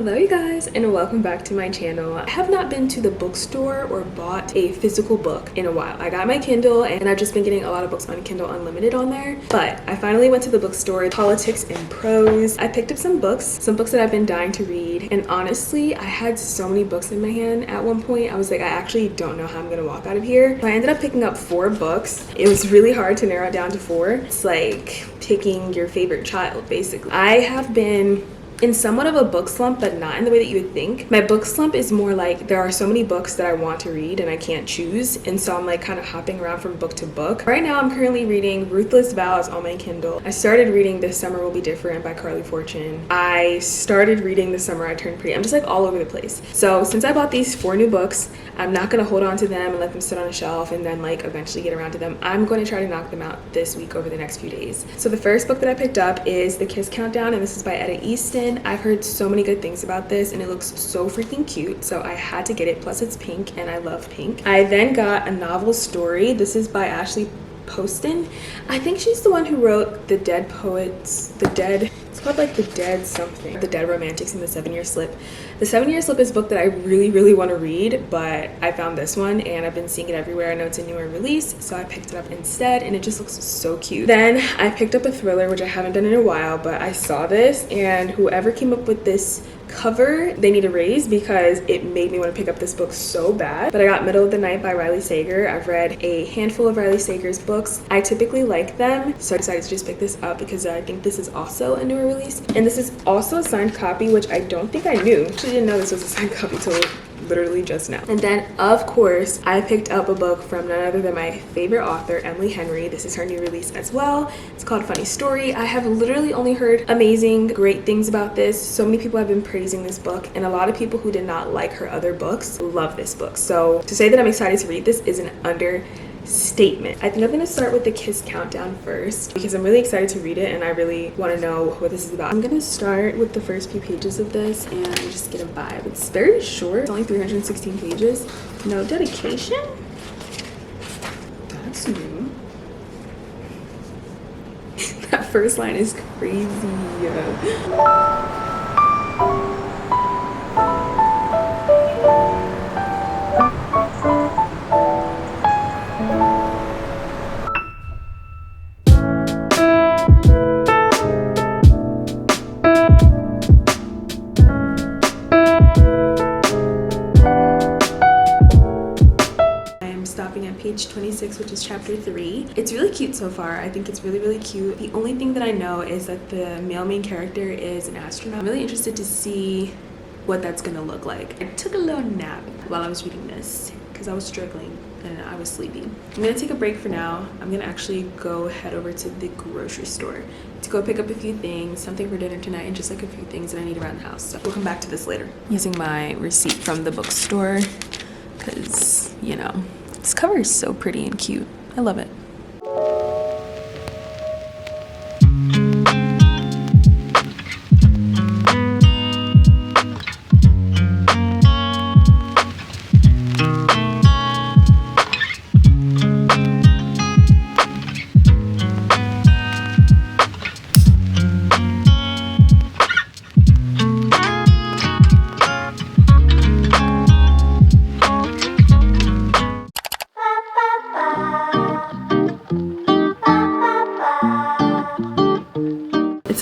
Hello you guys, and welcome back to my channel. I have not been to the bookstore or bought a physical book in a while. I got my Kindle and I've just been getting a lot of books on Kindle Unlimited on there, but I finally went to the bookstore, Politics and Prose. I picked up some books that I've been dying to read, and honestly I had so many books in my hand at one point. I was like, I actually don't know how I'm gonna walk out of here. So I ended up picking up 4 books. It was really hard to narrow it down to 4. It's like picking your favorite child, basically. I have been in somewhat of a book slump, but not in the way that you would think. My book slump is more like there are so many books that I want to read and I can't choose, and so I'm like kind of hopping around from book to book. Right now I'm currently reading Ruthless Vows on my Kindle. I started reading This Summer Will Be Different by Carly Fortune. I started reading The Summer I Turned Pretty. I'm just like all over the place. So since I bought these 4 new books, I'm not gonna hold on to them and let them sit on a shelf and then like eventually get around to them. I'm going to try to knock them out this week over the next few days. So the first book that I picked up is The Kiss Countdown, and this is by Etta Easton. I've heard so many good things about this and it looks so freaking cute, so I had to get it. Plus it's pink and I love pink. I then got A Novel Story. This is by Poston. I think she's the one who wrote The Dead Poets, it's called like The Dead something, The Dead Romantics, and The 7-Year Slip. The 7-Year Slip is a book that I really want to read, but I found this one and I've been seeing it everywhere. I know it's a newer release, so I picked it up instead, and it just looks so cute. Then I picked up a thriller, which I haven't done in a while, but I saw this, and whoever came up with this cover, they need a raise because it made me want to pick up this book so bad. But I got Middle of the Night by Riley Sager. I've read a handful of Riley Sager's books. I typically like them, so I decided to just pick this up because I think this is also a newer release, and this is also a signed copy, which I don't think I knew. I actually didn't know this was a signed copy till literally just now. And then of course I picked up a book from none other than my favorite author, Emily Henry. This is her new release as well. It's called Funny Story. I have literally only heard amazing, great things about this. So many people have been praising this book, and a lot of people who did not like her other books love this book. So to say that I'm excited to read this is an understatement. I think I'm gonna start with The Kiss Countdown first because I'm really excited to read it and I really want to know what this is about. I'm gonna start with the first few pages of this and just get a vibe. It's very short. It's only 316 pages. No dedication. That's new. That first line is crazy. Page 26, which is chapter 3. It's really cute so far. I think it's really cute. The only thing that I know is that the male main character is an astronaut. I'm really interested to see what that's gonna look like. I took a little nap while I was reading this because I was struggling and I was sleepy. I'm gonna take a break for now. I'm gonna actually go head over to the grocery store to go pick up a few things, something for dinner tonight, and just like a few things that I need around the house. So we'll come back to this later. Using my receipt from the bookstore because, you know, this cover is so pretty and cute. I love it.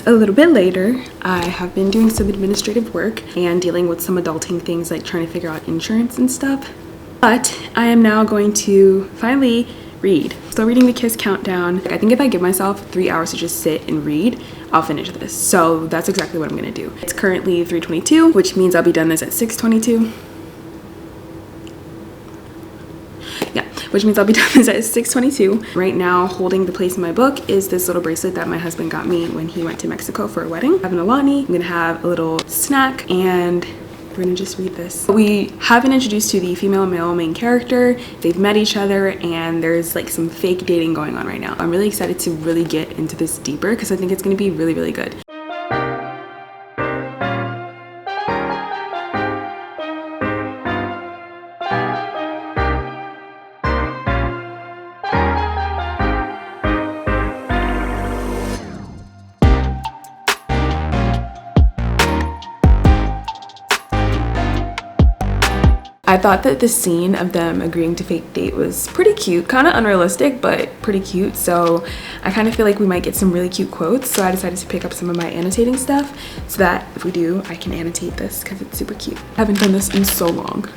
A little bit later, I have been doing some administrative work and dealing with some adulting things like trying to figure out insurance and stuff. But I am now going to finally read. So reading The Kiss Countdown. I think if I give myself 3 hours to just sit and read, I'll finish this. So that's exactly what I'm gonna do. It's currently 3:22, which means I'll be done this at 6:22. Which means I'll be done this at 6:22. Right now, holding the place in my book is this little bracelet that my husband got me when he went to Mexico for a wedding. I have an Alani. I'm gonna have a little snack and we're gonna just read this. We have been introduced to the female and male main character. They've met each other and there's like some fake dating going on right now. I'm really excited to really get into this deeper because I think it's gonna be really good. I thought that the scene of them agreeing to fake date was pretty cute, kind of unrealistic, but pretty cute. So I kind of feel like we might get some really cute quotes. So I decided to pick up some of my annotating stuff so that if we do, I can annotate this because it's super cute. I haven't done this in so long.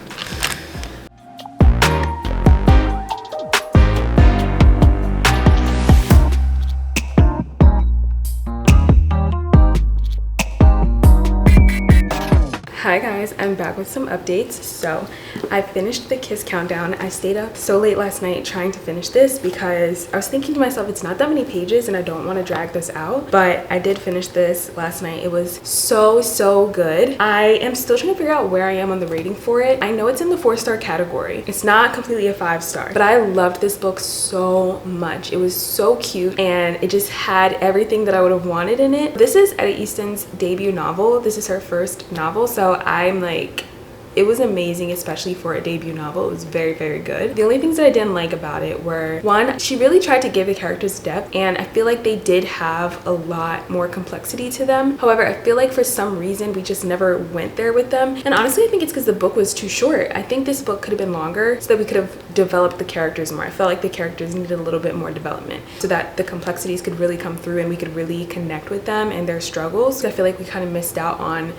Hi guys, I'm back with some updates. So I finished the Kiss Countdown. I stayed up so late last night trying to finish this because I was thinking to myself, it's not that many pages and I don't want to drag this out, but I did finish this last night. It was so good. I am still trying to figure out where I am on the rating for it. I know it's in the 4-star category. It's not completely a 5-star, but I loved this book so much. It was so cute and it just had everything that I would have wanted in it. This is Etta Easton's debut novel. This is her first novel, so I'm like, it was amazing, especially for a debut novel. It was very good. The only things that I didn't like about it were, one, she really tried to give the characters depth, and I feel like they did have a lot more complexity to them. However, I feel like for some reason we just never went there with them. And honestly, I think it's because the book was too short. I think this book could have been longer so that we could have developed the characters more. I felt like the characters needed a little bit more development so that the complexities could really come through and we could really connect with them and their struggles. So I feel like we kind of missed out on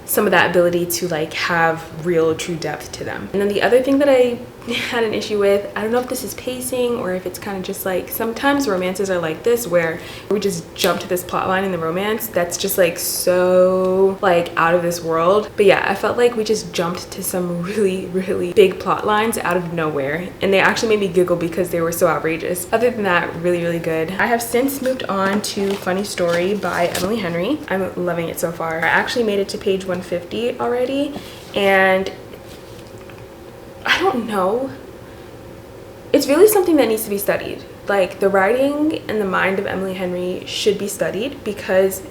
some of that ability to like have real true depth to them. And then the other thing that I had an issue with, I don't know if this is pacing or if it's kind of just like, sometimes romances are like this where we just jump to this plot line in the romance that's just like so like out of this world. But yeah, I felt like we just jumped to some really big plot lines out of nowhere, and they actually made me giggle because they were so outrageous. Other than that, really good. I have since moved on to Funny Story by Emily Henry. I'm loving it so far. I actually made it to page 150 already, and I don't know. It's really something that needs to be studied. Like, the writing and the mind of Emily Henry should be studied because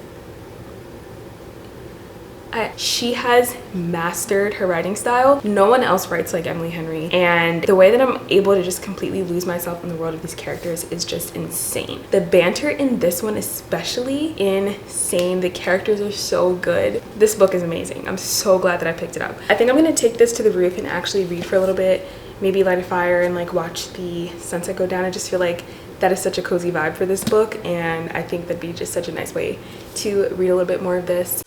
she has mastered her writing style. No one else writes like Emily Henry, and the way that I'm able to just completely lose myself in the world of these characters is just insane. The banter in this one especially, insane. The characters are so good. This book is amazing. I'm so glad that I picked it up. I think I'm gonna take this to the roof and actually read for a little bit, maybe light a fire and like watch the sunset go down. I just feel like that is such a cozy vibe for this book, and I think that'd be just such a nice way to read a little bit more of this.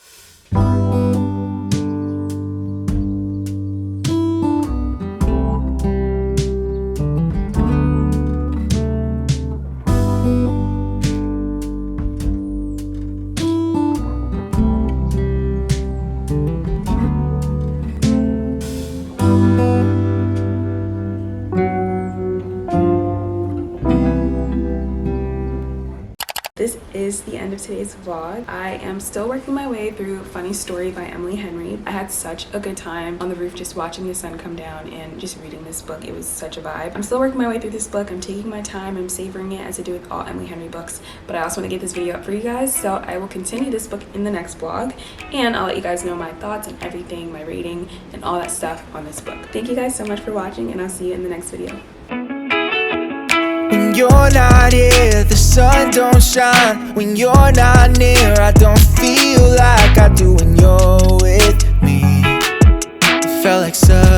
This is the end of today's vlog. I am still working my way through Funny Story by Emily Henry. I had such a good time on the roof just watching the sun come down and just reading this book. It was such a vibe. I'm still working my way through this book. I'm taking my time. I'm savoring it as I do with all Emily Henry books. But I also want to get this video up for you guys, so I will continue this book in the next vlog, and I'll let you guys know my thoughts and everything, my rating, and all that stuff on this book. Thank you guys so much for watching, and I'll see you in the next video. When you're not here, the sun don't shine. When you're not near, I don't feel like I do when you're with me. It felt like such